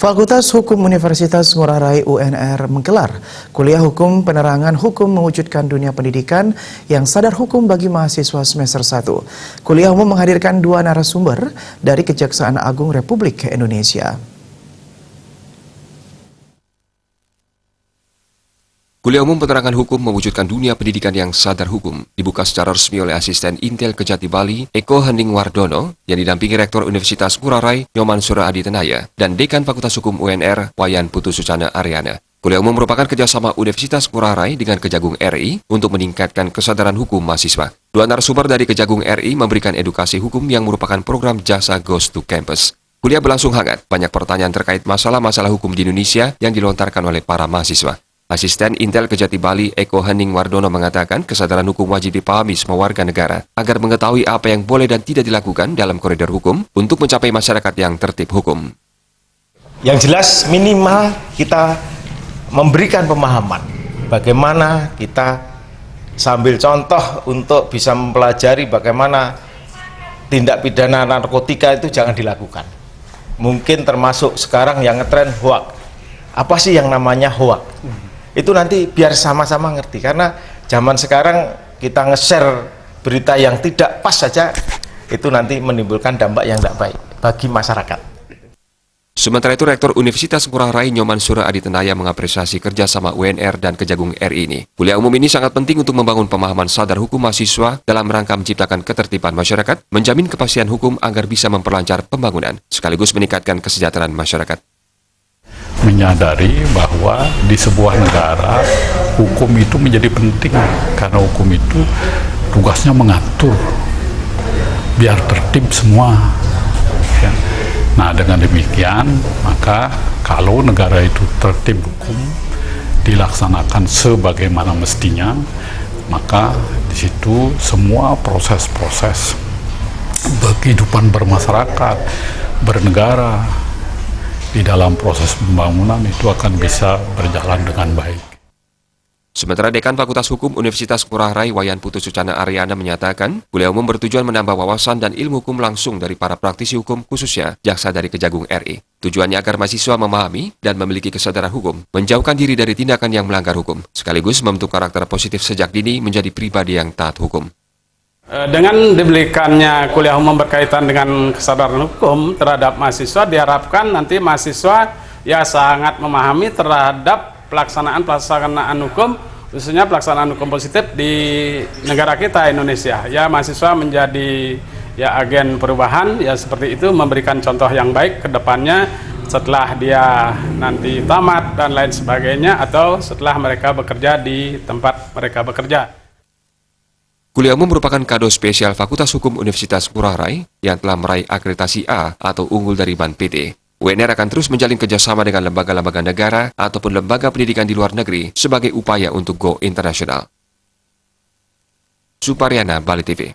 Fakultas Hukum Universitas Ngurah Rai UNR menggelar kuliah hukum penerangan hukum mewujudkan dunia pendidikan yang sadar hukum bagi mahasiswa semester 1. Kuliah umum menghadirkan 2 narasumber dari Kejaksaan Agung Republik Indonesia. Kuliah umum penerangan hukum mewujudkan dunia pendidikan yang sadar hukum dibuka secara resmi oleh Asisten Intel Kejati Bali, Eko Hening Wardono, yang didampingi Rektor Universitas Ngurah Rai, Nyoman Sura Aditenaya, dan Dekan Fakultas Hukum UNR, Wayan Putu Sucana Aryana. Kuliah umum merupakan kerjasama Universitas Ngurah Rai dengan Kejagung RI untuk meningkatkan kesadaran hukum mahasiswa. 2 narasumber dari Kejagung RI memberikan edukasi hukum yang merupakan program jasa Ghost to Campus. Kuliah berlangsung hangat, banyak pertanyaan terkait masalah-masalah hukum di Indonesia yang dilontarkan oleh para mahasiswa. Asisten Intel Kejati Bali, Eko Hening Wardono mengatakan kesadaran hukum wajib dipahami semua warga negara agar mengetahui apa yang boleh dan tidak dilakukan dalam koridor hukum untuk mencapai masyarakat yang tertib hukum. Yang jelas minimal kita memberikan pemahaman bagaimana kita sambil contoh untuk bisa mempelajari bagaimana tindak pidana narkotika itu jangan dilakukan. Mungkin termasuk sekarang yang ngetren hoak. Apa sih yang namanya hoak? Itu nanti biar sama-sama ngerti, karena zaman sekarang kita nge-share berita yang tidak pas saja itu nanti menimbulkan dampak yang tidak baik bagi masyarakat. Sementara itu, Rektor Universitas Ngurah Rai Nyoman Sura Aditenaya mengapresiasi kerjasama UNR dan Kejagung RI ini. Kuliah umum ini sangat penting untuk membangun pemahaman sadar hukum mahasiswa dalam rangka menciptakan ketertiban masyarakat, menjamin kepastian hukum agar bisa memperlancar pembangunan, sekaligus meningkatkan kesejahteraan masyarakat. Menyadari bahwa di sebuah negara hukum itu menjadi penting karena hukum itu tugasnya mengatur biar tertib semua. Ya. Nah, dengan demikian maka kalau negara itu tertib hukum dilaksanakan sebagaimana mestinya, maka di situ semua proses-proses kehidupan bermasyarakat, bernegara di dalam proses pembangunan itu akan bisa berjalan dengan baik. Sementara Dekan Fakultas Hukum Universitas Ngurah Rai Wayan Putu Sucana Aryana menyatakan, kuliah umum bertujuan menambah wawasan dan ilmu hukum langsung dari para praktisi hukum, khususnya jaksa dari Kejagung RI. Tujuannya agar mahasiswa memahami dan memiliki kesadaran hukum, menjauhkan diri dari tindakan yang melanggar hukum, sekaligus membentuk karakter positif sejak dini menjadi pribadi yang taat hukum. Dengan diberikannya kuliah umum berkaitan dengan kesadaran hukum terhadap mahasiswa, diharapkan nanti mahasiswa ya sangat memahami terhadap pelaksanaan hukum, khususnya pelaksanaan hukum positif di negara kita Indonesia. Ya, mahasiswa menjadi ya agen perubahan, ya seperti itu, memberikan contoh yang baik ke depannya setelah dia nanti tamat dan lain sebagainya, atau setelah mereka bekerja di tempat mereka bekerja. Kuliah umum merupakan kado spesial Fakultas Hukum Universitas Ngurah Rai yang telah meraih akreditasi A atau unggul dari BAN PT. UNR akan terus menjalin kerjasama dengan lembaga-lembaga negara ataupun lembaga pendidikan di luar negeri sebagai upaya untuk go internasional. Suparyana, Bali TV.